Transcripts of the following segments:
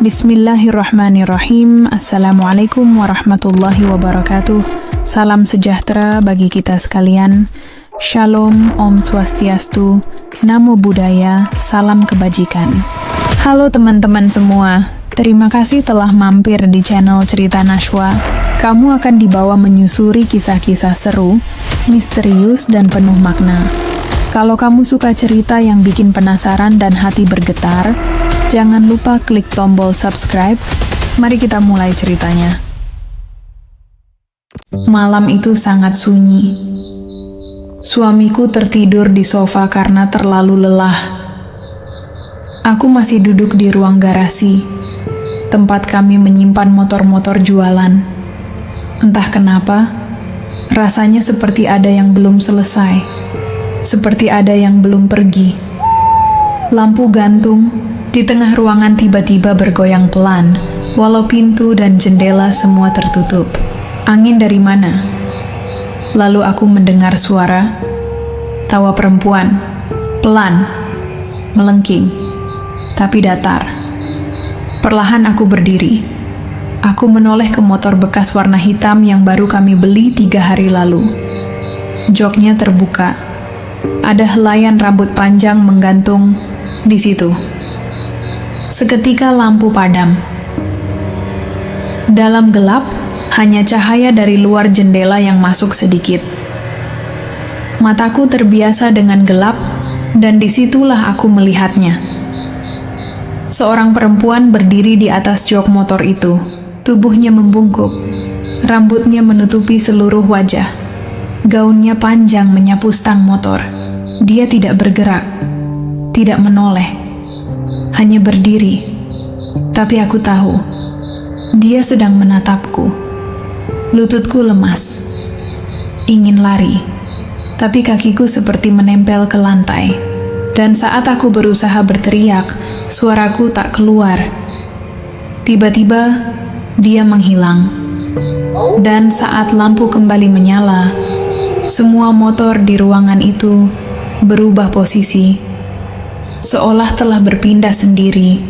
Bismillahirrahmanirrahim. Assalamualaikum warahmatullahi wabarakatuh. Salam sejahtera bagi kita sekalian. Shalom, Om Swastiastu, Namo Buddhaya, salam kebajikan. Halo teman-teman semua, terima kasih telah mampir di channel Cerita Nashwa. Kamu akan dibawa menyusuri kisah-kisah seru, misterius, dan penuh makna. Kalau kamu suka cerita yang bikin penasaran dan hati bergetar, jangan lupa klik tombol subscribe. Mari kita mulai ceritanya. Malam itu sangat sunyi. Suamiku tertidur di sofa karena terlalu lelah. Aku masih duduk di ruang garasi, tempat kami menyimpan motor-motor jualan. Entah kenapa, rasanya seperti ada yang belum selesai, seperti ada yang belum pergi. Lampu gantung di tengah ruangan tiba-tiba bergoyang pelan, walau pintu dan jendela semua tertutup. Angin dari mana? Lalu aku mendengar suara tawa perempuan, pelan, melengking, tapi datar. Perlahan aku berdiri. Aku menoleh ke motor bekas warna hitam yang baru kami beli 3 hari lalu. Joknya terbuka. Ada helaian rambut panjang menggantung di situ. Seketika lampu padam. Dalam gelap, hanya cahaya dari luar jendela yang masuk sedikit. Mataku terbiasa dengan gelap, dan disitulah aku melihatnya. Seorang perempuan berdiri di atas jok motor itu. Tubuhnya membungkuk, rambutnya menutupi seluruh wajah. Gaunnya panjang menyapu stang motor. Dia tidak bergerak, tidak menoleh, hanya berdiri. Tapi aku tahu, dia sedang menatapku. Lututku lemas, ingin lari, tapi kakiku seperti menempel ke lantai. Dan saat aku berusaha berteriak, suaraku tak keluar. Tiba-tiba, dia menghilang. Dan saat lampu kembali menyala, semua motor di ruangan itu berubah posisi, seolah telah berpindah sendiri.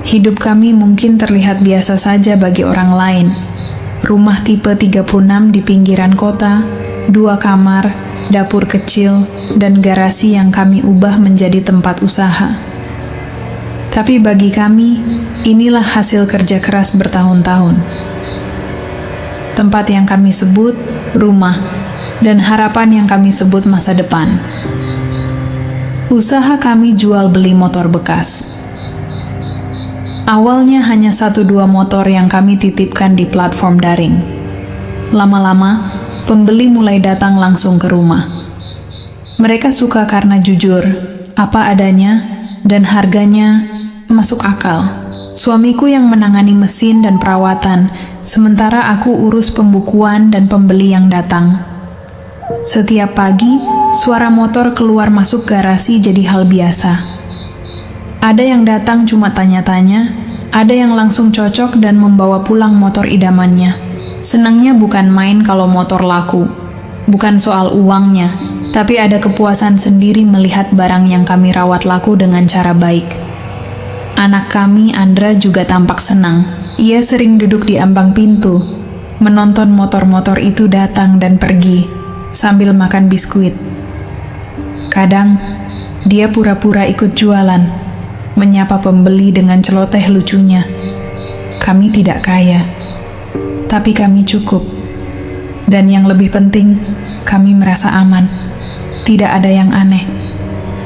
Hidup kami mungkin terlihat biasa saja bagi orang lain. Rumah tipe 36 di pinggiran kota, 2 kamar, dapur kecil, dan garasi yang kami ubah menjadi tempat usaha. Tapi bagi kami, inilah hasil kerja keras bertahun-tahun. Tempat yang kami sebut rumah, dan harapan yang kami sebut masa depan. Usaha kami jual beli motor bekas. Awalnya hanya 1-2 motor yang kami titipkan di platform daring. Lama-lama, pembeli mulai datang langsung ke rumah. Mereka suka karena jujur, apa adanya, dan harganya masuk akal. Suamiku yang menangani mesin dan perawatan, sementara aku urus pembukuan dan pembeli yang datang. Setiap pagi, suara motor keluar masuk garasi jadi hal biasa. Ada yang datang cuma tanya-tanya, ada yang langsung cocok dan membawa pulang motor idamannya. Senangnya bukan main kalau motor laku, bukan soal uangnya, tapi ada kepuasan sendiri melihat barang yang kami rawat laku dengan cara baik. Anak kami, Andra, juga tampak senang. Ia sering duduk di ambang pintu, menonton motor-motor itu datang dan pergi, sambil makan biskuit. Kadang, dia pura-pura ikut jualan, menyapa pembeli dengan celoteh lucunya. Kami tidak kaya, tapi kami cukup. Dan yang lebih penting, kami merasa aman. Tidak ada yang aneh,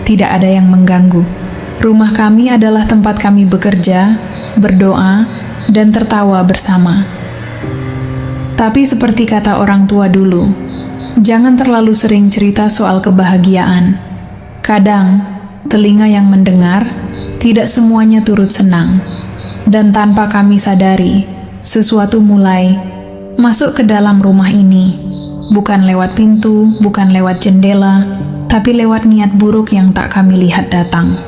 tidak ada yang mengganggu. Rumah kami adalah tempat kami bekerja, berdoa, dan tertawa bersama. Tapi seperti kata orang tua dulu, jangan terlalu sering cerita soal kebahagiaan. Kadang, telinga yang mendengar tidak semuanya turut senang, dan tanpa kami sadari, sesuatu mulai masuk ke dalam rumah ini, bukan lewat pintu, bukan lewat jendela, tapi lewat niat buruk yang tak kami lihat datang.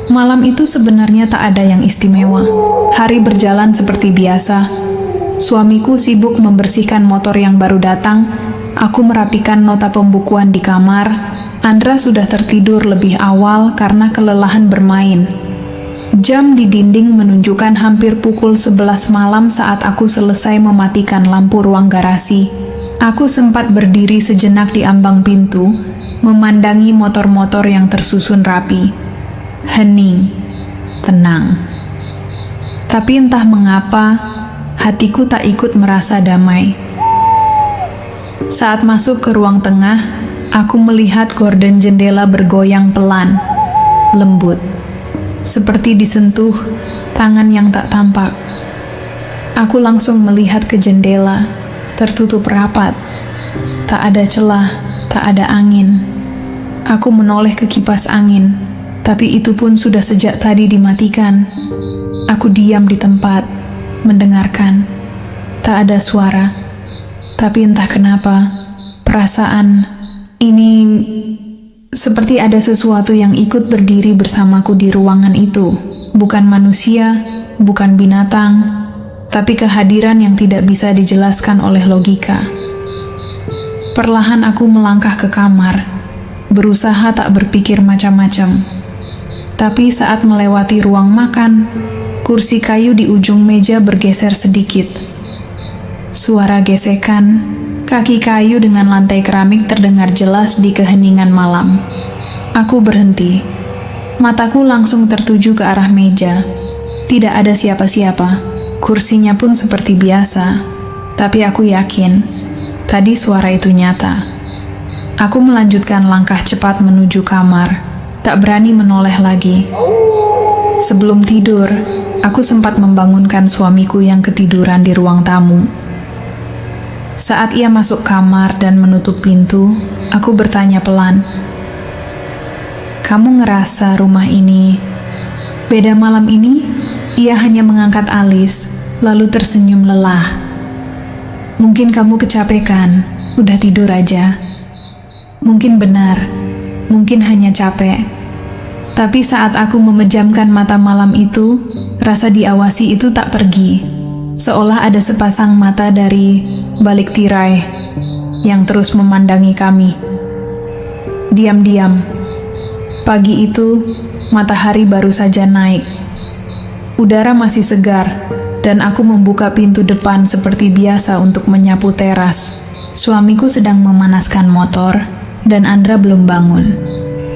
Malam itu sebenarnya tak ada yang istimewa. Hari berjalan seperti biasa. Suamiku sibuk membersihkan motor yang baru datang, aku merapikan nota pembukuan di kamar, Andra sudah tertidur lebih awal karena kelelahan bermain. Jam di dinding menunjukkan hampir pukul 11 malam saat aku selesai mematikan lampu ruang garasi. Aku sempat berdiri sejenak di ambang pintu, memandangi motor-motor yang tersusun rapi. Hening, tenang. Tapi entah mengapa, hatiku tak ikut merasa damai. Saat masuk ke ruang tengah, aku melihat gorden jendela bergoyang pelan, lembut, seperti disentuh tangan yang tak tampak. Aku langsung melihat ke jendela, tertutup rapat. Tak ada celah, tak ada angin. Aku menoleh ke kipas angin, tapi itu pun sudah sejak tadi dimatikan. Aku diam di tempat, mendengarkan. Tak ada suara, tapi entah kenapa, perasaan ini seperti ada sesuatu yang ikut berdiri bersamaku di ruangan itu. Bukan manusia, bukan binatang, tapi kehadiran yang tidak bisa dijelaskan oleh logika. Perlahan aku melangkah ke kamar, berusaha tak berpikir macam-macam. Tapi saat melewati ruang makan, kursi kayu di ujung meja bergeser sedikit. Suara gesekan kaki kayu dengan lantai keramik terdengar jelas di keheningan malam. Aku berhenti. Mataku langsung tertuju ke arah meja. Tidak ada siapa-siapa. Kursinya pun seperti biasa. Tapi aku yakin, tadi suara itu nyata. Aku melanjutkan langkah cepat menuju kamar. Tak berani menoleh lagi. Sebelum tidur, aku sempat membangunkan suamiku yang ketiduran di ruang tamu. Saat ia masuk kamar dan menutup pintu, aku bertanya pelan, "Kamu ngerasa rumah ini beda malam ini?" Ia hanya mengangkat alis, lalu tersenyum lelah. "Mungkin kamu kecapekan, udah tidur aja." Mungkin benar, mungkin hanya capek. Tapi saat aku memejamkan mata malam itu, rasa diawasi itu tak pergi. Seolah ada sepasang mata dari balik tirai yang terus memandangi kami. Diam-diam, pagi itu matahari baru saja naik. Udara masih segar dan aku membuka pintu depan seperti biasa untuk menyapu teras. Suamiku sedang memanaskan motor dan Andra belum bangun.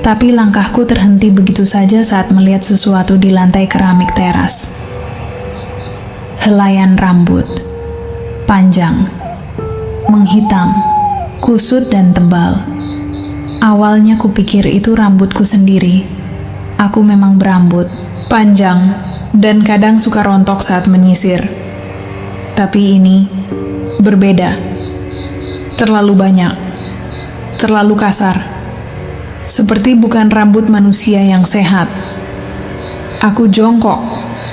Tapi langkahku terhenti begitu saja saat melihat sesuatu di lantai keramik teras. Helaian rambut, panjang, menghitam, kusut dan tebal. Awalnya kupikir itu rambutku sendiri. Aku memang berambut, panjang, dan kadang suka rontok saat menyisir. Tapi ini berbeda. Terlalu banyak, terlalu kasar. Seperti bukan rambut manusia yang sehat. Aku jongkok,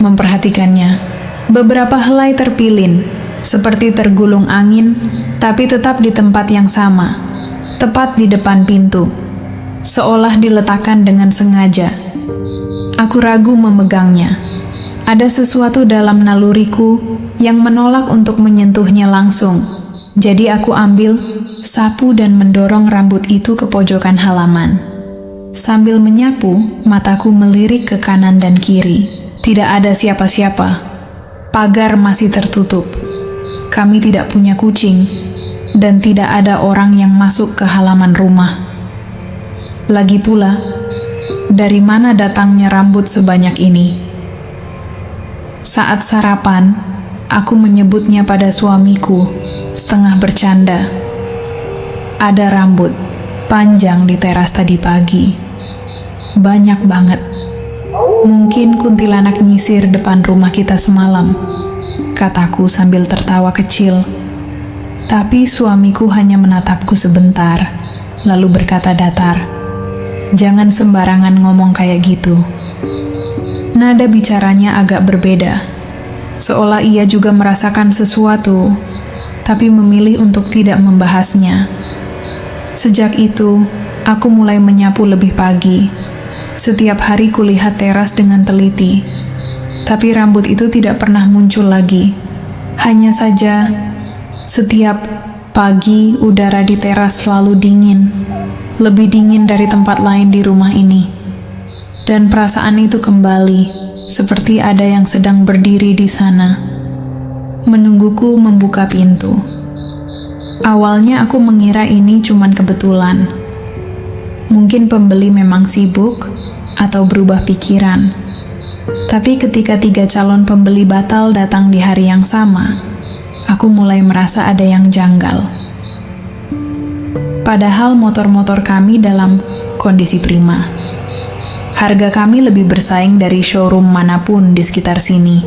memperhatikannya. Beberapa helai terpilin, seperti tergulung angin, tapi tetap di tempat yang sama, tepat di depan pintu, seolah diletakkan dengan sengaja. Aku ragu memegangnya. Ada sesuatu dalam naluriku yang menolak untuk menyentuhnya langsung. Jadi aku ambil, sapu dan mendorong rambut itu ke pojokan halaman. Sambil menyapu, mataku melirik ke kanan dan kiri. Tidak ada siapa-siapa. Pagar masih tertutup. Kami tidak punya kucing, dan tidak ada orang yang masuk ke halaman rumah. Lagi pula, dari mana datangnya rambut sebanyak ini? Saat sarapan, aku menyebutnya pada suamiku, setengah bercanda. Ada rambut panjang di teras tadi pagi. Banyak banget. Mungkin kuntilanak nyisir depan rumah kita semalam, kataku sambil tertawa kecil. Tapi suamiku hanya menatapku sebentar, lalu berkata datar, "Jangan sembarangan ngomong kayak gitu." Nada bicaranya agak berbeda, seolah ia juga merasakan sesuatu, tapi memilih untuk tidak membahasnya. Sejak itu, aku mulai menyapu lebih pagi. Setiap hari kulihat teras dengan teliti, tapi rambut itu tidak pernah muncul lagi. Hanya saja, setiap pagi udara di teras selalu dingin, lebih dingin dari tempat lain di rumah ini. Dan perasaan itu kembali, seperti ada yang sedang berdiri di sana, menungguku membuka pintu. Awalnya aku mengira ini cuman kebetulan. Mungkin pembeli memang sibuk atau berubah pikiran. Tapi ketika 3 calon pembeli batal datang di hari yang sama, aku mulai merasa ada yang janggal. Padahal motor-motor kami dalam kondisi prima. Harga kami lebih bersaing dari showroom manapun di sekitar sini.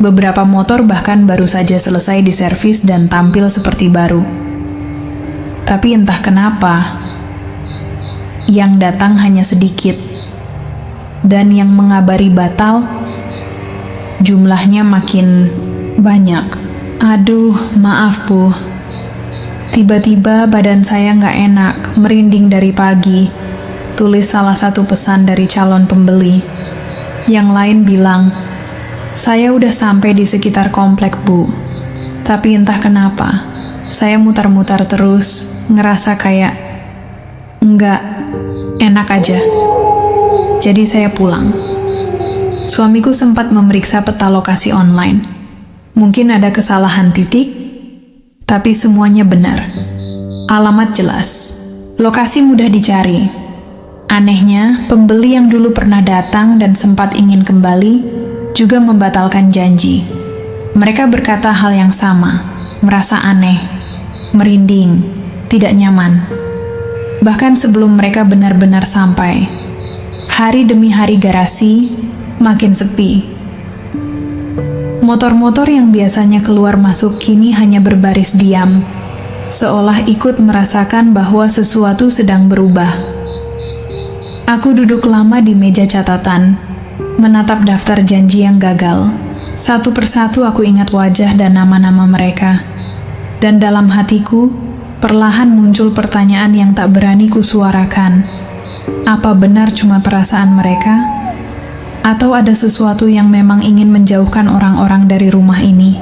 Beberapa motor bahkan baru saja selesai diservis dan tampil seperti baru. Tapi entah kenapa, yang datang hanya sedikit. Dan yang mengabari batal, jumlahnya makin banyak. Aduh, maaf Bu. Tiba-tiba badan saya nggak enak, merinding dari pagi. Tulis salah satu pesan dari calon pembeli. Yang lain bilang, saya udah sampai di sekitar komplek Bu. Tapi entah kenapa, saya mutar-mutar terus, ngerasa kayak nggak enak aja. Jadi saya pulang. Suamiku sempat memeriksa peta lokasi online. Mungkin ada kesalahan titik, tapi semuanya benar. Alamat jelas. Lokasi mudah dicari. Anehnya, pembeli yang dulu pernah datang dan sempat ingin kembali juga membatalkan janji. Mereka berkata hal yang sama, merasa aneh, merinding, tidak nyaman. Bahkan sebelum mereka benar-benar sampai, hari demi hari garasi makin sepi. Motor-motor yang biasanya keluar masuk kini hanya berbaris diam, seolah ikut merasakan bahwa sesuatu sedang berubah. Aku duduk lama di meja catatan, menatap daftar janji yang gagal. Satu persatu aku ingat wajah dan nama-nama mereka. Dan dalam hatiku, perlahan muncul pertanyaan yang tak berani kusuarakan. Apa benar cuma perasaan mereka? Atau ada sesuatu yang memang ingin menjauhkan orang-orang dari rumah ini?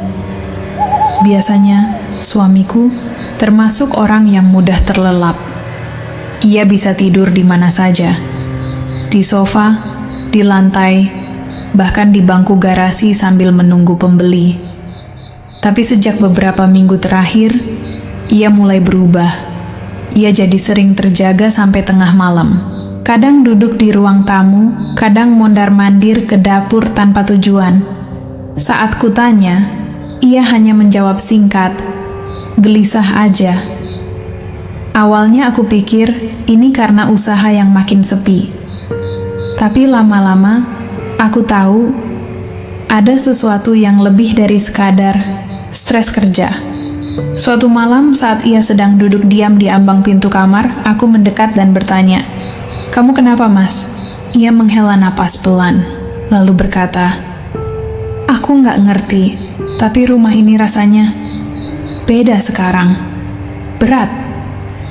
Biasanya, suamiku termasuk orang yang mudah terlelap. Ia bisa tidur di mana saja. Di sofa, di lantai, bahkan di bangku garasi sambil menunggu pembeli. Tapi sejak beberapa minggu terakhir, ia mulai berubah. Ia jadi sering terjaga sampai tengah malam. Kadang duduk di ruang tamu, kadang mondar-mandir ke dapur tanpa tujuan. Saat kutanya, ia hanya menjawab singkat, gelisah aja. Awalnya aku pikir ini karena usaha yang makin sepi. Tapi lama-lama, aku tahu ada sesuatu yang lebih dari sekadar stres kerja. Suatu malam saat ia sedang duduk diam di ambang pintu kamar, aku mendekat dan bertanya, "Kamu kenapa, Mas?" Ia menghela napas pelan, lalu berkata, "Aku nggak ngerti, tapi rumah ini rasanya beda sekarang. Berat,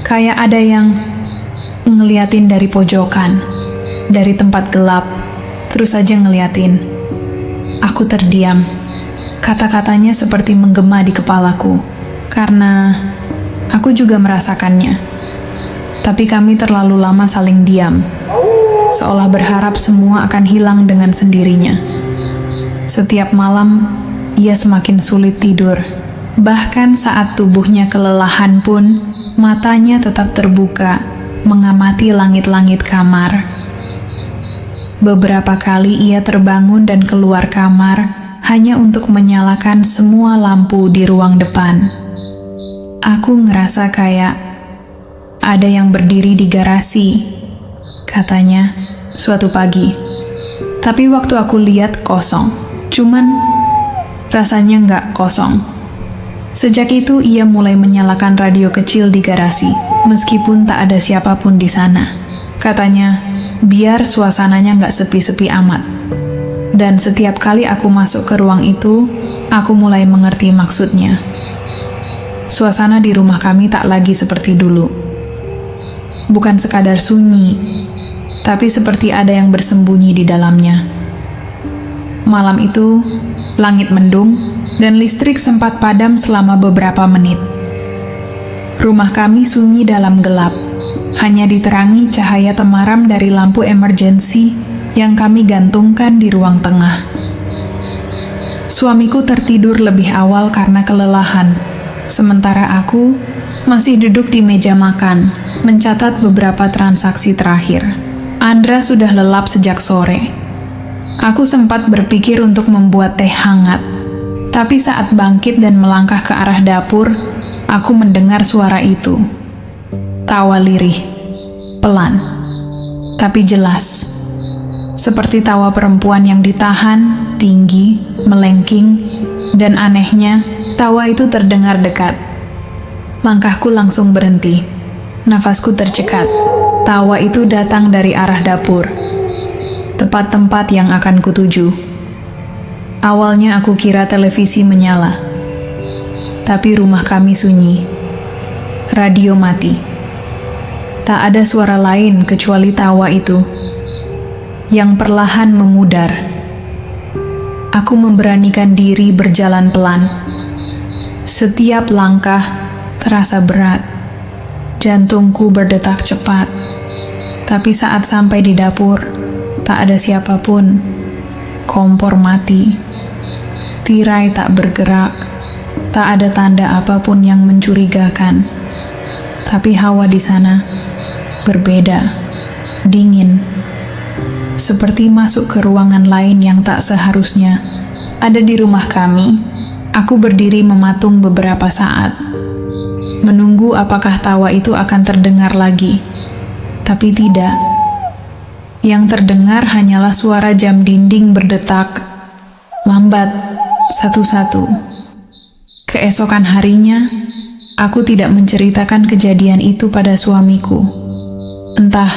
kayak ada yang ngeliatin dari pojokan, dari tempat gelap, terus aja ngeliatin." Aku terdiam. Kata-katanya seperti menggema di kepalaku, karena aku juga merasakannya. Tapi kami terlalu lama saling diam, seolah berharap semua akan hilang dengan sendirinya. Setiap malam, ia semakin sulit tidur. Bahkan saat tubuhnya kelelahan pun, matanya tetap terbuka, mengamati langit-langit kamar. Beberapa kali ia terbangun dan keluar kamar, hanya untuk menyalakan semua lampu di ruang depan. Aku ngerasa kayak ada yang berdiri di garasi, katanya, suatu pagi. Tapi waktu aku lihat kosong, cuman rasanya nggak kosong. Sejak itu ia mulai menyalakan radio kecil di garasi, meskipun tak ada siapapun di sana. Katanya, biar suasananya nggak sepi-sepi amat. Dan setiap kali aku masuk ke ruang itu, aku mulai mengerti maksudnya. Suasana di rumah kami tak lagi seperti dulu. Bukan sekadar sunyi, tapi seperti ada yang bersembunyi di dalamnya. Malam itu, langit mendung dan listrik sempat padam selama beberapa menit. Rumah kami sunyi dalam gelap, hanya diterangi cahaya temaram dari lampu emergensi yang kami gantungkan di ruang tengah. Suamiku tertidur lebih awal karena kelelahan, sementara aku masih duduk di meja makan, mencatat beberapa transaksi terakhir. Andra sudah lelap sejak sore. Aku sempat berpikir untuk membuat teh hangat, tapi saat bangkit dan melangkah ke arah dapur, aku mendengar suara itu. Tawa lirih, pelan, tapi jelas. Seperti tawa perempuan yang ditahan, tinggi, melengking, dan anehnya, tawa itu terdengar dekat. Langkahku langsung berhenti. Nafasku tercekat. Tawa itu datang dari arah dapur, tepat tempat yang akan kutuju. Awalnya aku kira televisi menyala, tapi rumah kami sunyi. Radio mati. Tak ada suara lain kecuali tawa itu, yang perlahan memudar. Aku memberanikan diri berjalan pelan. Setiap langkah terasa berat. Jantungku berdetak cepat. Tapi saat sampai di dapur, tak ada siapapun. Kompor mati. Tirai tak bergerak. Tak ada tanda apapun yang mencurigakan. Tapi hawa di sana berbeda. Dingin. Seperti masuk ke ruangan lain yang tak seharusnya ada di rumah kami. Aku berdiri mematung beberapa saat, menunggu apakah tawa itu akan terdengar lagi. Tapi tidak. Yang terdengar hanyalah suara jam dinding berdetak, lambat, satu-satu. Keesokan harinya, aku tidak menceritakan kejadian itu pada suamiku. Entah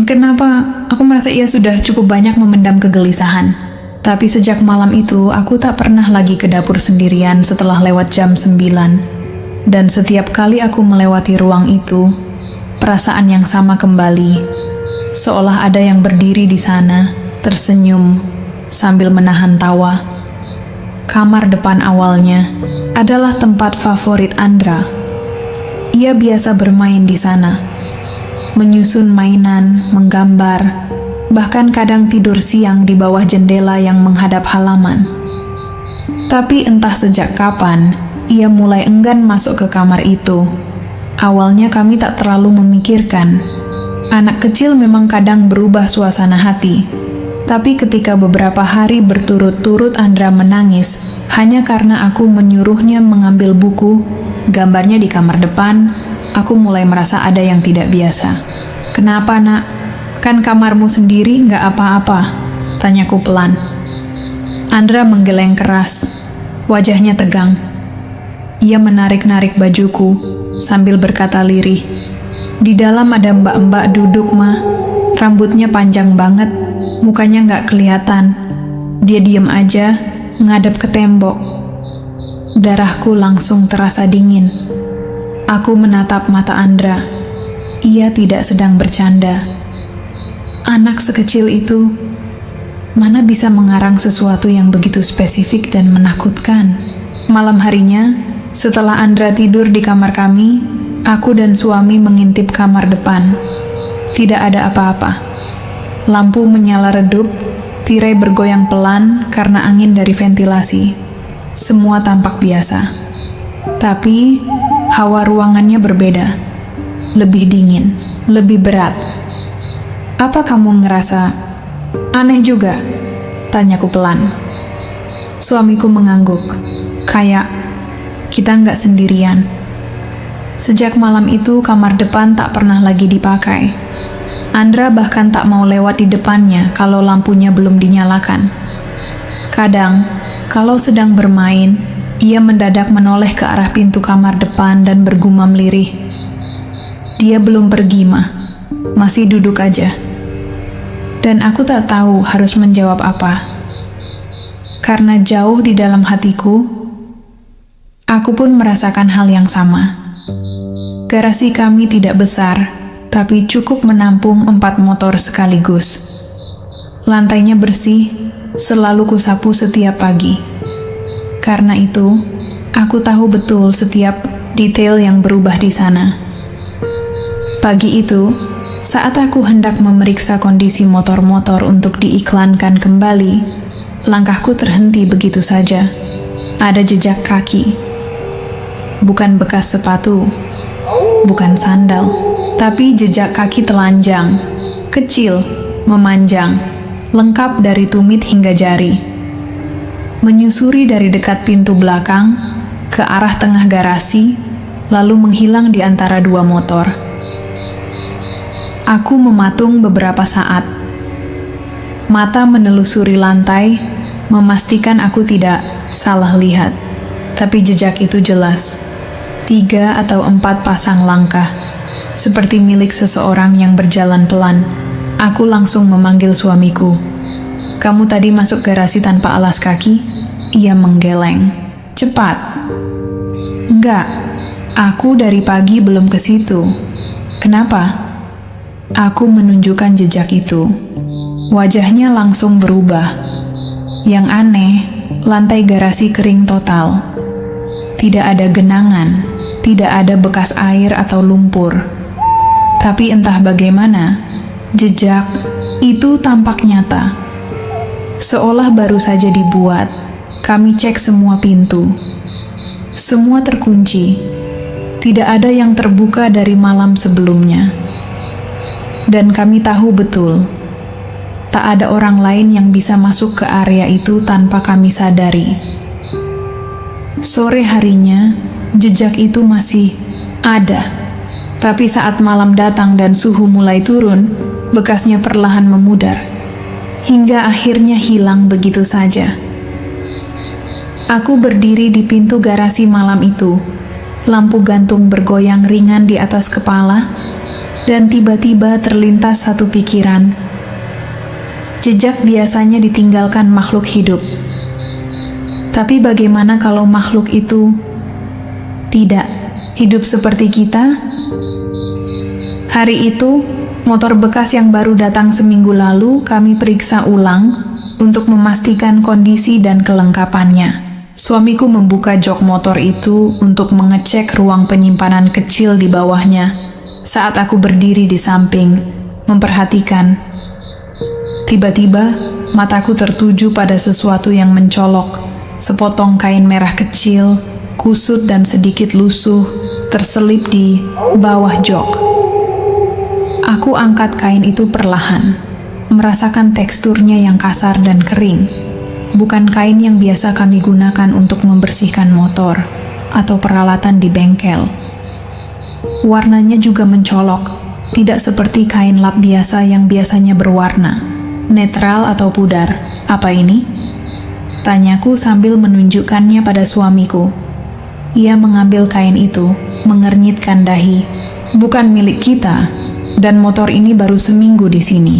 kenapa, aku merasa ia sudah cukup banyak memendam kegelisahan. Tapi sejak malam itu, aku tak pernah lagi ke dapur sendirian setelah lewat jam 9. Dan setiap kali aku melewati ruang itu, perasaan yang sama kembali. Seolah ada yang berdiri di sana, tersenyum, sambil menahan tawa. Kamar depan awalnya adalah tempat favorit Andra. Ia biasa bermain di sana, menyusun mainan, menggambar, bahkan kadang tidur siang di bawah jendela yang menghadap halaman. Tapi entah sejak kapan, ia mulai enggan masuk ke kamar itu. Awalnya kami tak terlalu memikirkan. Anak kecil memang kadang berubah suasana hati. Tapi ketika beberapa hari berturut-turut Andra menangis, hanya karena aku menyuruhnya mengambil buku, gambarnya di kamar depan, aku mulai merasa ada yang tidak biasa. "Kenapa, nak? Kan kamarmu sendiri nggak apa-apa?" tanyaku pelan. Andra menggeleng keras, wajahnya tegang. Ia menarik-narik bajuku sambil berkata lirih, "Di dalam ada mbak-mbak duduk, Ma. Rambutnya panjang banget, mukanya nggak kelihatan." Dia diam aja, ngadep ke tembok. Darahku langsung terasa dingin. Aku menatap mata Andra. Ia tidak sedang bercanda. Anak sekecil itu, mana bisa mengarang sesuatu yang begitu spesifik dan menakutkan. Malam harinya, setelah Andra tidur di kamar kami, aku dan suami mengintip kamar depan. Tidak ada apa-apa. Lampu menyala redup, tirai bergoyang pelan karena angin dari ventilasi. Semua tampak biasa. Tapi, hawa ruangannya berbeda. Lebih dingin, lebih berat. "Apa kamu ngerasa aneh juga?" tanyaku pelan. Suamiku mengangguk. Kayak kita nggak sendirian. Sejak malam itu, kamar depan tak pernah lagi dipakai. Andra bahkan tak mau lewat di depannya kalau lampunya belum dinyalakan. Kadang, kalau sedang bermain, ia mendadak menoleh ke arah pintu kamar depan dan bergumam lirih. Dia belum pergi, Ma. Masih duduk aja. Dan aku tak tahu harus menjawab apa. Karena jauh di dalam hatiku, aku pun merasakan hal yang sama. Garasi kami tidak besar, tapi cukup menampung 4 motor sekaligus. Lantainya bersih, selalu kusapu setiap pagi. Karena itu, aku tahu betul setiap detail yang berubah di sana. Pagi itu, saat aku hendak memeriksa kondisi motor-motor untuk diiklankan kembali, langkahku terhenti begitu saja. Ada jejak kaki. Bukan bekas sepatu, bukan sandal, tapi jejak kaki telanjang, kecil, memanjang, lengkap dari tumit hingga jari. Menyusuri dari dekat pintu belakang ke arah tengah garasi, lalu menghilang di antara dua motor. Aku mematung beberapa saat. Mata menelusuri lantai, memastikan aku tidak salah lihat. Tapi jejak itu jelas. 3 atau 4 pasang langkah, seperti milik seseorang yang berjalan pelan. Aku langsung memanggil suamiku. "Kamu tadi masuk garasi tanpa alas kaki?" Ia menggeleng. "Cepat." "Enggak, aku dari pagi belum ke situ." "Kenapa?" Aku menunjukkan jejak itu. Wajahnya langsung berubah. Yang aneh, lantai garasi kering total. Tidak ada genangan, tidak ada bekas air atau lumpur. Tapi entah bagaimana, jejak itu tampak nyata. Seolah baru saja dibuat. Kami cek semua pintu. Semua terkunci. Tidak ada yang terbuka dari malam sebelumnya. Dan kami tahu betul, tak ada orang lain yang bisa masuk ke area itu tanpa kami sadari. Sore harinya, jejak itu masih ada. Tapi saat malam datang dan suhu mulai turun, bekasnya perlahan memudar, hingga akhirnya hilang begitu saja. Aku berdiri di pintu garasi malam itu, lampu gantung bergoyang ringan di atas kepala, dan tiba-tiba terlintas satu pikiran. Jejak biasanya ditinggalkan makhluk hidup. Tapi bagaimana kalau makhluk itu tidak hidup seperti kita? Hari itu, motor bekas yang baru datang seminggu lalu kami periksa ulang untuk memastikan kondisi dan kelengkapannya. Suamiku membuka jok motor itu untuk mengecek ruang penyimpanan kecil di bawahnya. Saat aku berdiri di samping, memperhatikan, tiba-tiba mataku tertuju pada sesuatu yang mencolok. Sepotong kain merah kecil, kusut dan sedikit lusuh, terselip di bawah jok. Aku angkat kain itu perlahan, merasakan teksturnya yang kasar dan kering. Bukan kain yang biasa kami gunakan untuk membersihkan motor atau peralatan di bengkel. Warnanya juga mencolok, tidak seperti kain lap biasa yang biasanya berwarna, netral atau pudar. "Apa ini?" tanyaku sambil menunjukkannya pada suamiku. Ia mengambil kain itu, mengernyitkan dahi. "Bukan milik kita, dan motor ini baru seminggu di sini.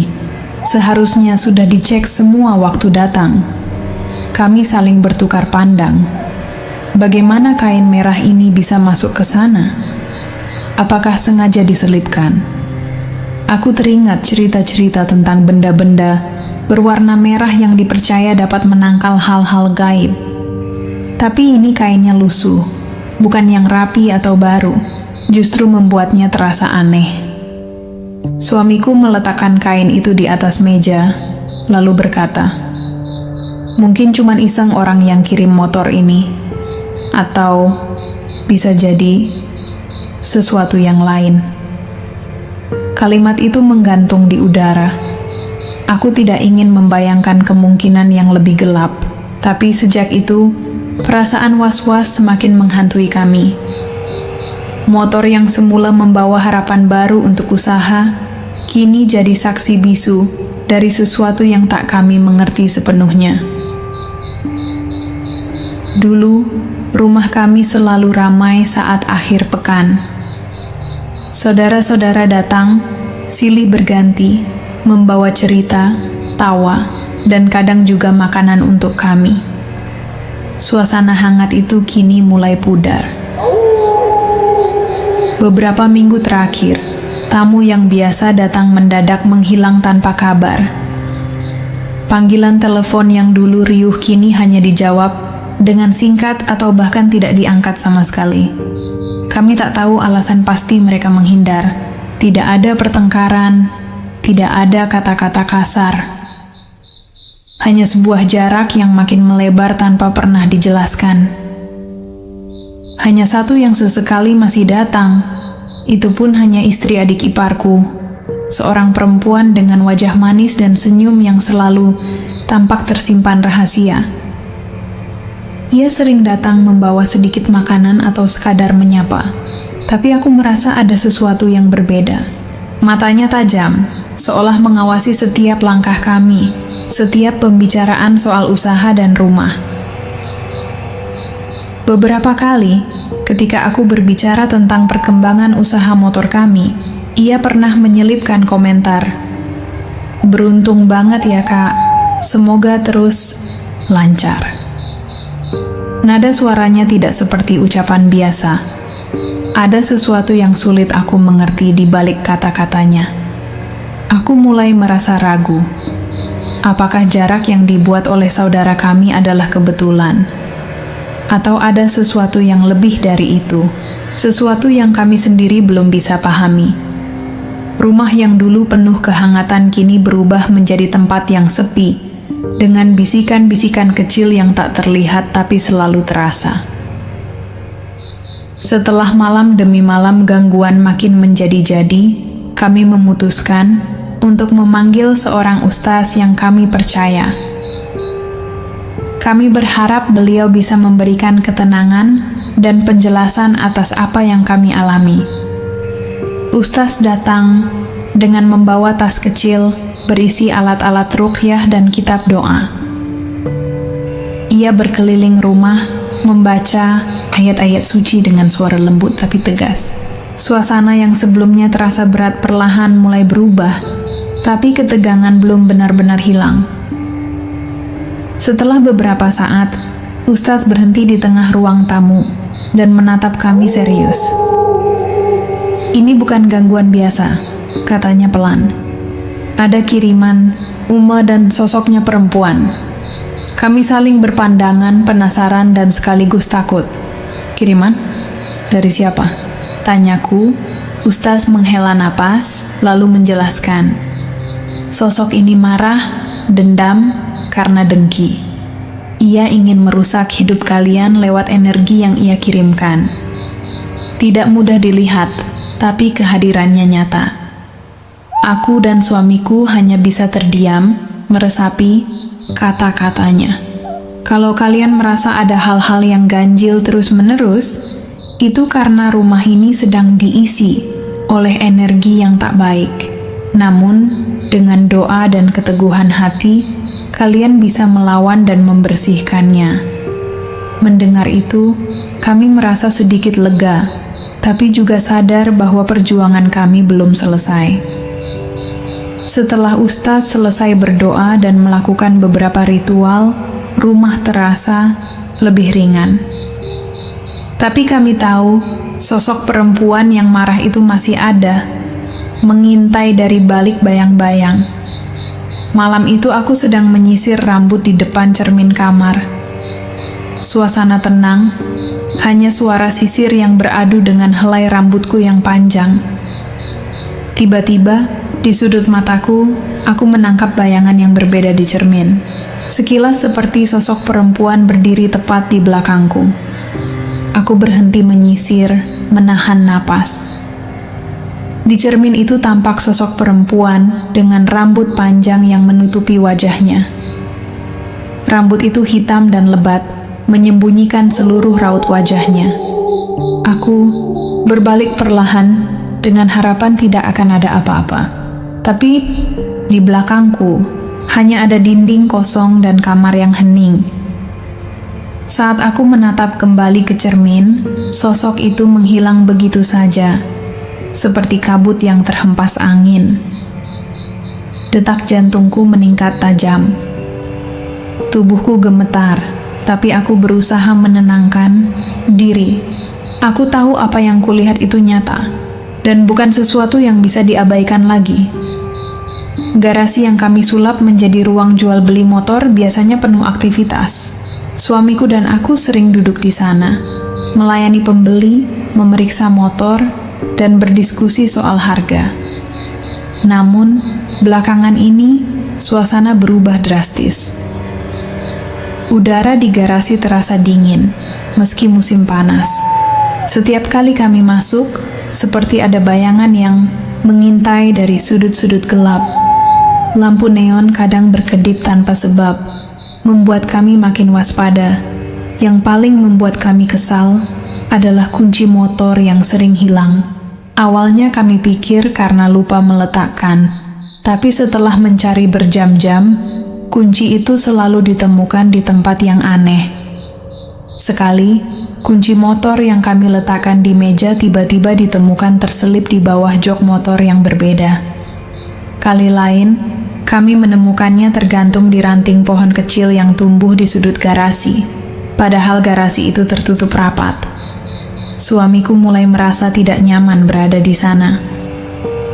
Seharusnya sudah dicek semua waktu datang." Kami saling bertukar pandang. Bagaimana kain merah ini bisa masuk ke sana? Apakah sengaja diselipkan? Aku teringat cerita-cerita tentang benda-benda berwarna merah yang dipercaya dapat menangkal hal-hal gaib. Tapi ini kainnya lusuh, bukan yang rapi atau baru, justru membuatnya terasa aneh. Suamiku meletakkan kain itu di atas meja, lalu berkata, "Mungkin cuman iseng orang yang kirim motor ini, atau bisa jadi sesuatu yang lain." Kalimat itu menggantung di udara. Aku tidak ingin membayangkan kemungkinan yang lebih gelap, tapi sejak itu, perasaan was-was semakin menghantui kami. Motor yang semula membawa harapan baru untuk usaha, kini jadi saksi bisu dari sesuatu yang tak kami mengerti sepenuhnya. Dulu, rumah kami selalu ramai saat akhir pekan. Saudara-saudara datang, silih berganti, membawa cerita, tawa, dan kadang juga makanan untuk kami. Suasana hangat itu kini mulai pudar. Beberapa minggu terakhir, tamu yang biasa datang mendadak menghilang tanpa kabar. Panggilan telepon yang dulu riuh kini hanya dijawab dengan singkat atau bahkan tidak diangkat sama sekali. Kami tak tahu alasan pasti mereka menghindar, Tidak ada pertengkaran, tidak ada kata-kata kasar. Hanya sebuah jarak yang makin melebar tanpa pernah dijelaskan. Hanya satu yang sesekali masih datang, itu pun hanya istri adik iparku, seorang perempuan dengan wajah manis dan senyum yang selalu tampak tersimpan rahasia. Ia sering datang membawa sedikit makanan atau sekadar menyapa, tapi aku merasa ada sesuatu yang berbeda. Matanya tajam, seolah mengawasi setiap langkah kami, setiap pembicaraan soal usaha dan rumah. Beberapa kali, ketika aku berbicara tentang perkembangan usaha motor kami, ia pernah menyelipkan komentar, "Beruntung banget ya kak, semoga terus lancar." Nada suaranya tidak seperti ucapan biasa. Ada sesuatu yang sulit aku mengerti di balik kata-katanya. Aku mulai merasa ragu. Apakah jarak yang dibuat oleh saudara kami adalah kebetulan? Atau ada sesuatu yang lebih dari itu, sesuatu yang kami sendiri belum bisa pahami. Rumah yang dulu penuh kehangatan kini berubah menjadi tempat yang sepi, dengan bisikan-bisikan kecil yang tak terlihat tapi selalu terasa. Setelah malam demi malam gangguan makin menjadi-jadi, kami memutuskan untuk memanggil seorang ustaz yang kami percaya. Kami berharap beliau bisa memberikan ketenangan dan penjelasan atas apa yang kami alami. Ustaz datang dengan membawa tas kecil berisi alat-alat ruqyah dan kitab doa. Ia berkeliling rumah, membaca ayat-ayat suci dengan suara lembut tapi tegas. Suasana yang sebelumnya terasa berat perlahan mulai berubah, tapi ketegangan belum benar-benar hilang. Setelah beberapa saat, Ustaz berhenti di tengah ruang tamu dan menatap kami serius. "Ini bukan gangguan biasa," katanya pelan. "Ada kiriman, Uma dan sosoknya perempuan." Kami saling berpandangan, penasaran dan sekaligus takut. "Kiriman? Dari siapa?" tanyaku. Ustaz menghela napas, lalu menjelaskan. "Sosok ini marah, dendam, karena dengki. Ia ingin merusak hidup kalian lewat energi yang ia kirimkan. Tidak mudah dilihat, tapi kehadirannya nyata. Aku dan suamiku hanya bisa terdiam, meresapi kata-katanya. Kalau kalian merasa ada hal-hal yang ganjil terus-menerus, itu karena rumah ini sedang diisi oleh energi yang tak baik. Namun, dengan doa dan keteguhan hati, kalian bisa melawan dan membersihkannya." Mendengar itu, kami merasa sedikit lega, tapi juga sadar bahwa perjuangan kami belum selesai. Setelah Ustaz selesai berdoa dan melakukan beberapa ritual, rumah terasa lebih ringan. Tapi kami tahu, sosok perempuan yang marah itu masih ada, mengintai dari balik bayang-bayang. Malam itu aku sedang menyisir rambut di depan cermin kamar. Suasana tenang, hanya suara sisir yang beradu dengan helai rambutku yang panjang. Tiba-tiba, di sudut mataku, aku menangkap bayangan yang berbeda di cermin. Sekilas seperti sosok perempuan berdiri tepat di belakangku. Aku berhenti menyisir, menahan napas. Di cermin itu tampak sosok perempuan dengan rambut panjang yang menutupi wajahnya. Rambut itu hitam dan lebat, menyembunyikan seluruh raut wajahnya. Aku berbalik perlahan dengan harapan tidak akan ada apa-apa. Tapi di belakangku hanya ada dinding kosong dan kamar yang hening. Saat aku menatap kembali ke cermin, sosok itu menghilang begitu saja, seperti kabut yang terhempas angin. Detak jantungku meningkat tajam. Tubuhku gemetar, tapi aku berusaha menenangkan diri. Aku tahu apa yang kulihat itu nyata, dan bukan sesuatu yang bisa diabaikan lagi. Garasi yang kami sulap menjadi ruang jual beli motor biasanya penuh aktivitas. Suamiku dan aku sering duduk di sana, melayani pembeli, memeriksa motor, dan berdiskusi soal harga. Namun, belakangan ini suasana berubah drastis. Udara di garasi terasa dingin, meski musim panas. Setiap kali kami masuk, seperti ada bayangan yang mengintai dari sudut-sudut gelap. Lampu neon kadang berkedip tanpa sebab, membuat kami makin waspada. Yang paling membuat kami kesal adalah kunci motor yang sering hilang. Awalnya kami pikir karena lupa meletakkan, tapi setelah mencari berjam-jam, kunci itu selalu ditemukan di tempat yang aneh. Sekali, kunci motor yang kami letakkan di meja tiba-tiba ditemukan terselip di bawah jok motor yang berbeda. Kali lain, kami menemukannya tergantung di ranting pohon kecil yang tumbuh di sudut garasi, padahal garasi itu tertutup rapat. Suamiku mulai merasa tidak nyaman berada di sana.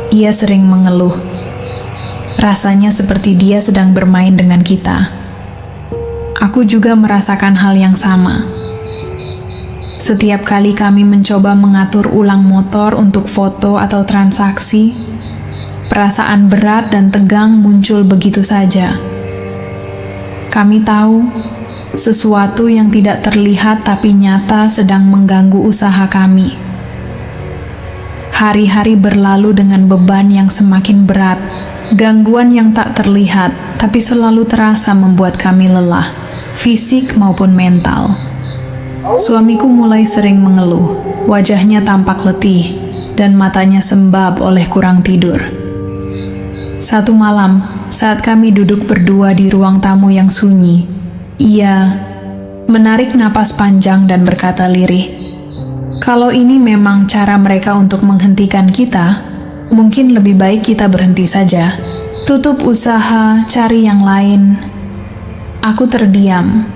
Ia sering mengeluh. Rasanya seperti dia sedang bermain dengan kita. Aku juga merasakan hal yang sama. Setiap kali kami mencoba mengatur ulang motor untuk foto atau transaksi, perasaan berat dan tegang muncul begitu saja. Kami tahu sesuatu yang tidak terlihat tapi nyata sedang mengganggu usaha kami. Hari-hari berlalu dengan beban yang semakin berat, gangguan yang tak terlihat tapi selalu terasa membuat kami lelah, fisik maupun mental. Suamiku mulai sering mengeluh, wajahnya tampak letih, dan matanya sembab oleh kurang tidur. Satu malam, saat kami duduk berdua di ruang tamu yang sunyi, ia menarik napas panjang dan berkata lirih, "Kalau ini memang cara mereka untuk menghentikan kita, mungkin lebih baik kita berhenti saja. Tutup usaha, cari yang lain." Aku terdiam.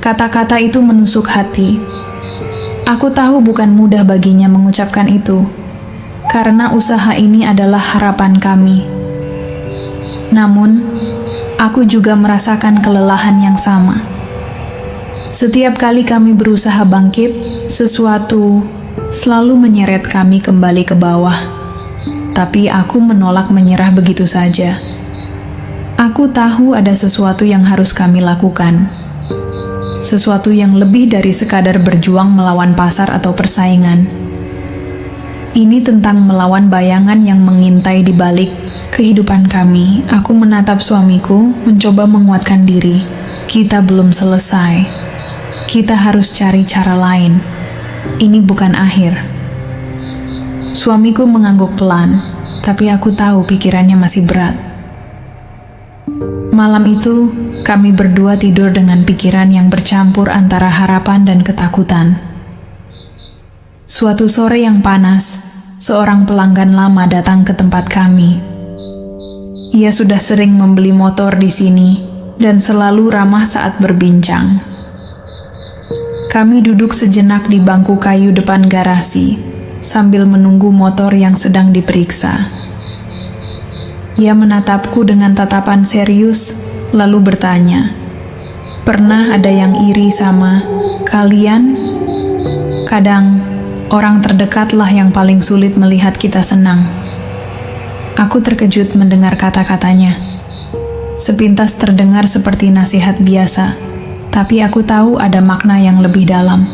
Kata-kata itu menusuk hati. Aku tahu bukan mudah baginya mengucapkan itu, karena usaha ini adalah harapan kami. Namun, aku juga merasakan kelelahan yang sama. Setiap kali kami berusaha bangkit, sesuatu selalu menyeret kami kembali ke bawah. Tapi aku menolak menyerah begitu saja. Aku tahu ada sesuatu yang harus kami lakukan. Sesuatu yang lebih dari sekadar berjuang melawan pasar atau persaingan. Ini tentang melawan bayangan yang mengintai di balik kehidupan kami. Aku menatap suamiku, mencoba menguatkan diri. Kita belum selesai. Kita harus cari cara lain. Ini bukan akhir. Suamiku mengangguk pelan, tapi aku tahu pikirannya masih berat. Malam itu, kami berdua tidur dengan pikiran yang bercampur antara harapan dan ketakutan. Suatu sore yang panas, seorang pelanggan lama datang ke tempat kami. Ia sudah sering membeli motor di sini dan selalu ramah saat berbincang. Kami duduk sejenak di bangku kayu depan garasi sambil menunggu motor yang sedang diperiksa. Ia menatapku dengan tatapan serius, lalu bertanya, "Pernah ada yang iri sama kalian? Kadang, orang terdekatlah yang paling sulit melihat kita senang." Aku terkejut mendengar kata-katanya. Sepintas terdengar seperti nasihat biasa, tapi aku tahu ada makna yang lebih dalam.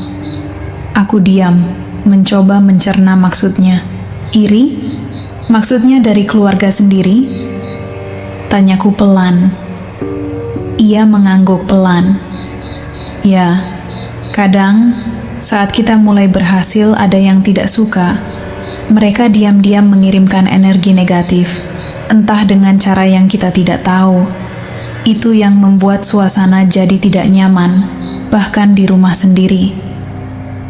Aku diam, mencoba mencerna maksudnya. Iri? Maksudnya dari keluarga sendiri? Tanyaku pelan. Ia mengangguk pelan. Ya, kadang saat kita mulai berhasil ada yang tidak suka. Mereka diam-diam mengirimkan energi negatif, entah dengan cara yang kita tidak tahu. Itu yang membuat suasana jadi tidak nyaman, bahkan di rumah sendiri.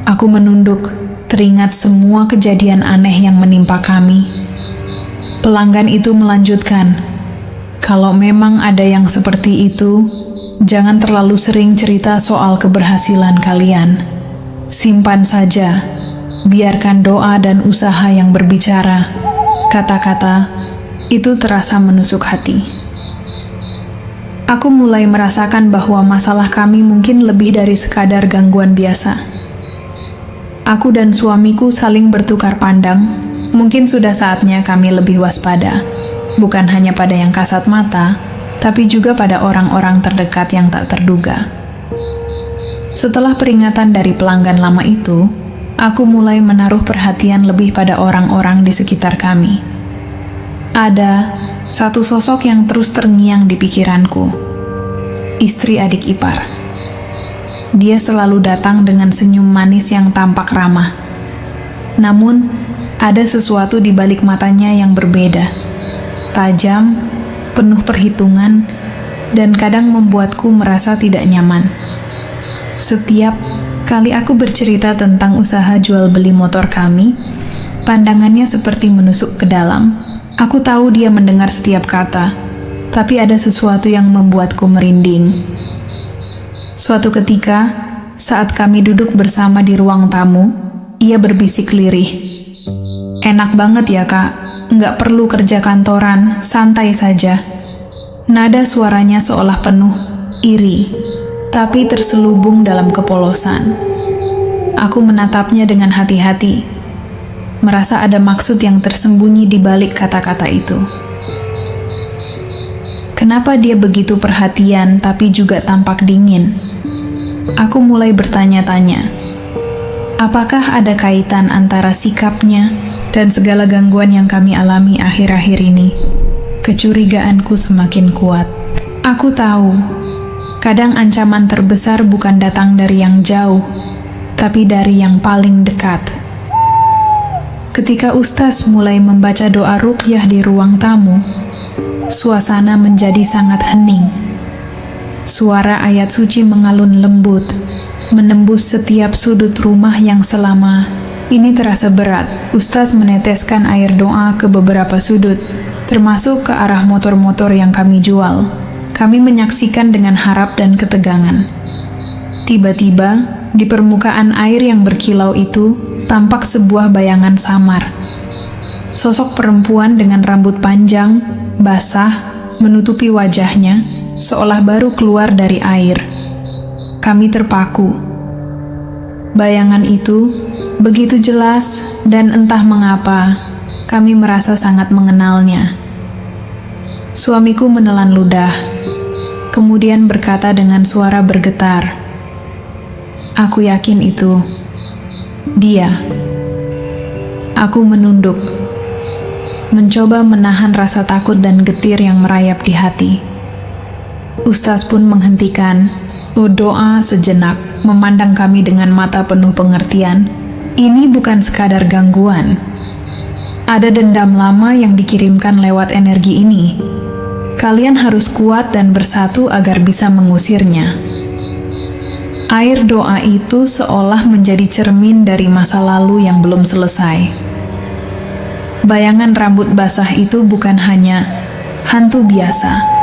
Aku menunduk, teringat semua kejadian aneh yang menimpa kami. Pelanggan itu melanjutkan, "Kalau memang ada yang seperti itu, jangan terlalu sering cerita soal keberhasilan kalian. Simpan saja, biarkan doa dan usaha yang berbicara." Kata-kata itu terasa menusuk hati. Aku mulai merasakan bahwa masalah kami mungkin lebih dari sekadar gangguan biasa. Aku dan suamiku saling bertukar pandang. Mungkin sudah saatnya kami lebih waspada, bukan hanya pada yang kasat mata, tapi juga pada orang-orang terdekat yang tak terduga. Setelah peringatan dari pelanggan lama itu, aku mulai menaruh perhatian lebih pada orang-orang di sekitar kami. Ada satu sosok yang terus terngiang di pikiranku, istri adik ipar. Dia selalu datang dengan senyum manis yang tampak ramah. Namun, ada sesuatu di balik matanya yang berbeda, tajam, penuh perhitungan, dan kadang membuatku merasa tidak nyaman. Setiap kali aku bercerita tentang usaha jual beli motor kami, pandangannya seperti menusuk ke dalam. Aku tahu dia mendengar setiap kata, tapi ada sesuatu yang membuatku merinding. Suatu ketika, saat kami duduk bersama di ruang tamu, ia berbisik lirih. "Enak banget ya, Kak. Nggak perlu kerja kantoran, santai saja." Nada suaranya seolah penuh iri, tapi terselubung dalam kepolosan. Aku menatapnya dengan hati-hati, merasa ada maksud yang tersembunyi di balik kata-kata itu. Kenapa dia begitu perhatian tapi juga tampak dingin? Aku mulai bertanya-tanya, apakah ada kaitan antara sikapnya dan segala gangguan yang kami alami akhir-akhir ini? Kecurigaanku semakin kuat. Aku tahu, kadang ancaman terbesar bukan datang dari yang jauh, tapi dari yang paling dekat. Ketika Ustaz mulai membaca doa ruqyah di ruang tamu, suasana menjadi sangat hening. Suara ayat suci mengalun lembut, menembus setiap sudut rumah yang selama ini terasa berat. Ustaz meneteskan air doa ke beberapa sudut, termasuk ke arah motor-motor yang kami jual. Kami menyaksikan dengan harap dan ketegangan. Tiba-tiba, di permukaan air yang berkilau itu, tampak sebuah bayangan samar. Sosok perempuan dengan rambut panjang, basah, menutupi wajahnya, seolah baru keluar dari air. Kami terpaku. Bayangan itu begitu jelas dan entah mengapa, kami merasa sangat mengenalnya. Suamiku menelan ludah, kemudian berkata dengan suara bergetar, "Aku yakin itu dia." Aku menunduk, mencoba menahan rasa takut dan getir yang merayap di hati. Ustaz pun menghentikan doa sejenak, memandang kami dengan mata penuh pengertian. Ini bukan sekadar gangguan. Ada dendam lama yang dikirimkan lewat energi ini. Kalian harus kuat dan bersatu agar bisa mengusirnya. Air doa itu seolah menjadi cermin dari masa lalu yang belum selesai. Bayangan rambut basah itu bukan hanya hantu biasa.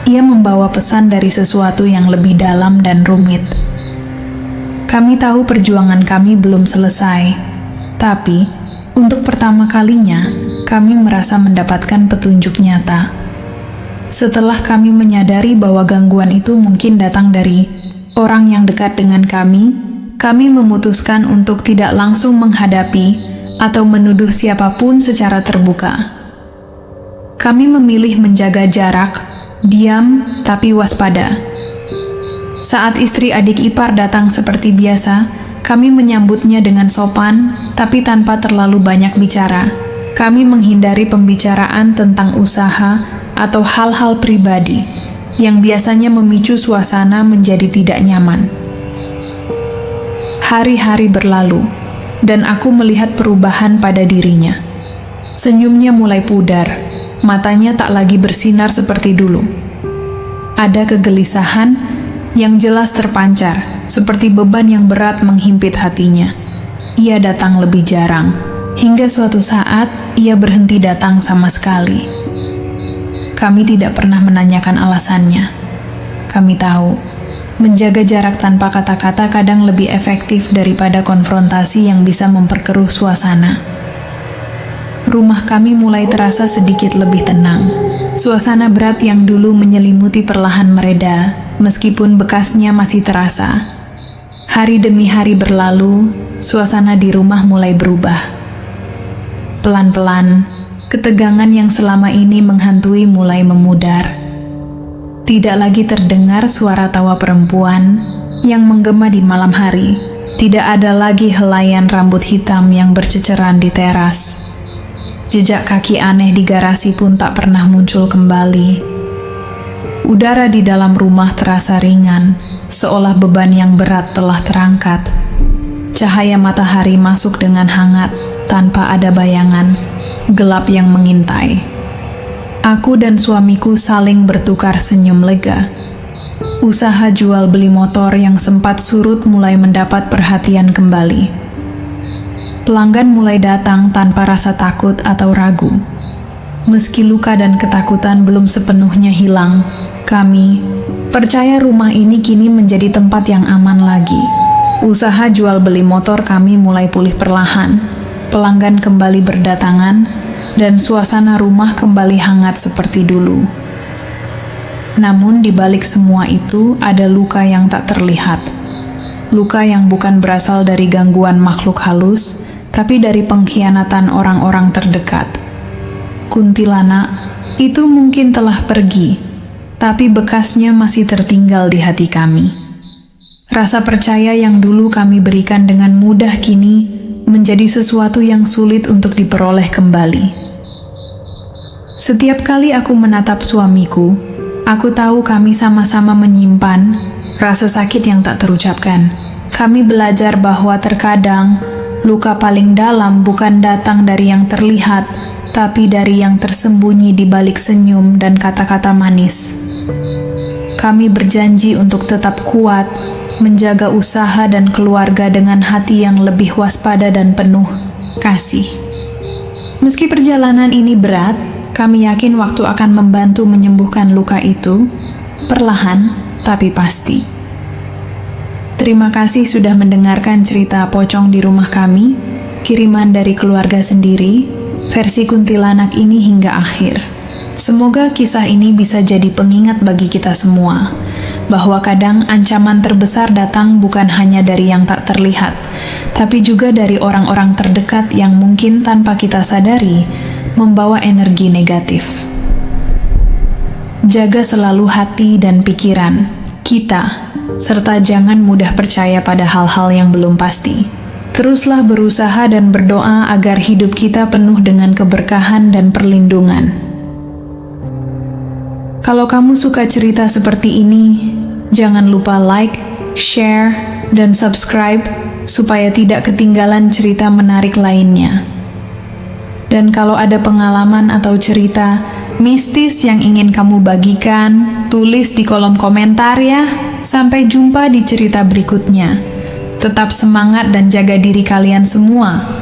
Ia membawa pesan dari sesuatu yang lebih dalam dan rumit. Kami tahu perjuangan kami belum selesai, tapi untuk pertama kalinya kami merasa mendapatkan petunjuk nyata. Setelah kami menyadari bahwa gangguan itu mungkin datang dari orang yang dekat dengan kami memutuskan untuk tidak langsung menghadapi atau menuduh siapapun secara terbuka. Kami memilih menjaga jarak, diam tapi waspada. Saat istri adik ipar datang seperti biasa, kami menyambutnya dengan sopan, tapi tanpa terlalu banyak bicara. Kami menghindari pembicaraan tentang usaha atau hal-hal pribadi yang biasanya memicu suasana menjadi tidak nyaman. Hari-hari berlalu, dan aku melihat perubahan pada dirinya. Senyumnya mulai pudar. Matanya tak lagi bersinar seperti dulu. Ada kegelisahan yang jelas terpancar, seperti beban yang berat menghimpit hatinya. Ia datang lebih jarang, hingga suatu saat ia berhenti datang sama sekali. Kami tidak pernah menanyakan alasannya. Kami tahu, menjaga jarak tanpa kata-kata kadang lebih efektif daripada konfrontasi yang bisa memperkeruh suasana. Rumah kami mulai terasa sedikit lebih tenang. Suasana berat yang dulu menyelimuti perlahan mereda, meskipun bekasnya masih terasa. Hari demi hari berlalu, suasana di rumah mulai berubah. Pelan-pelan, ketegangan yang selama ini menghantui mulai memudar. Tidak lagi terdengar suara tawa perempuan yang menggema di malam hari. Tidak ada lagi helaian rambut hitam yang berceceran di teras. Jejak kaki aneh di garasi pun tak pernah muncul kembali. Udara di dalam rumah terasa ringan, seolah beban yang berat telah terangkat. Cahaya matahari masuk dengan hangat, tanpa ada bayangan, gelap yang mengintai. Aku dan suamiku saling bertukar senyum lega. Usaha jual beli motor yang sempat surut mulai mendapat perhatian kembali. Pelanggan mulai datang tanpa rasa takut atau ragu. Meski luka dan ketakutan belum sepenuhnya hilang, kami percaya rumah ini kini menjadi tempat yang aman lagi. Usaha jual beli motor kami mulai pulih perlahan. Pelanggan kembali berdatangan, dan suasana rumah kembali hangat seperti dulu. Namun di balik semua itu ada luka yang tak terlihat. Luka yang bukan berasal dari gangguan makhluk halus, tapi dari pengkhianatan orang-orang terdekat. Kuntilanak itu mungkin telah pergi, tapi bekasnya masih tertinggal di hati kami. Rasa percaya yang dulu kami berikan dengan mudah kini menjadi sesuatu yang sulit untuk diperoleh kembali. Setiap kali aku menatap suamiku, aku tahu kami sama-sama menyimpan rasa sakit yang tak terucapkan. Kami belajar bahwa terkadang luka paling dalam bukan datang dari yang terlihat, tapi dari yang tersembunyi di balik senyum dan kata-kata manis. Kami berjanji untuk tetap kuat, menjaga usaha dan keluarga dengan hati yang lebih waspada dan penuh kasih. Meski perjalanan ini berat, kami yakin waktu akan membantu menyembuhkan luka itu, perlahan tapi pasti. Terima kasih sudah mendengarkan cerita Pocong di Rumah Kami, kiriman dari keluarga sendiri, versi kuntilanak ini hingga akhir. Semoga kisah ini bisa jadi pengingat bagi kita semua, bahwa kadang ancaman terbesar datang bukan hanya dari yang tak terlihat, tapi juga dari orang-orang terdekat yang mungkin tanpa kita sadari, membawa energi negatif. Jaga selalu hati dan pikiran kita, serta jangan mudah percaya pada hal-hal yang belum pasti. Teruslah berusaha dan berdoa agar hidup kita penuh dengan keberkahan dan perlindungan. Kalau kamu suka cerita seperti ini, jangan lupa like, share, dan subscribe supaya tidak ketinggalan cerita menarik lainnya. Dan kalau ada pengalaman atau cerita mistis yang ingin kamu bagikan, tulis di kolom komentar ya. Sampai jumpa di cerita berikutnya. Tetap semangat dan jaga diri kalian semua.